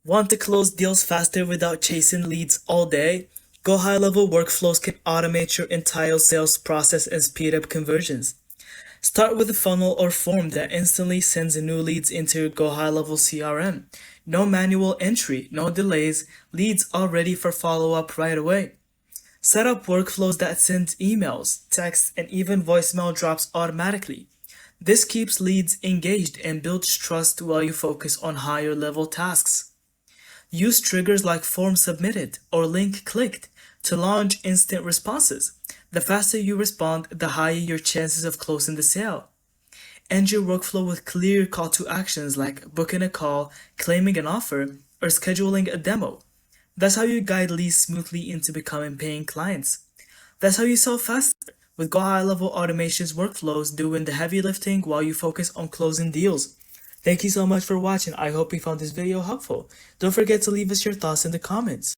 Want to close deals faster without chasing leads all day? GoHighLevel workflows can automate your entire sales process and speed up conversions. Start with a funnel or form that instantly sends new leads into your GoHighLevel CRM. No manual entry, no delays, leads all ready for follow-up right away. Set up workflows that send emails, texts, and even voicemail drops automatically. This keeps leads engaged and builds trust while you focus on higher level tasks. Use triggers like form submitted or link clicked to launch instant responses. The faster you respond, the higher your chances of closing the sale. End your workflow with clear call to actions like booking a call, claiming an offer, or scheduling a demo. That's how you guide leads smoothly into becoming paying clients. That's how you sell faster, with GoHighLevel Automation's workflows doing the heavy lifting while you focus on closing deals. Thank you so much for watching. I hope you found this video helpful. Don't forget to leave us your thoughts in the comments.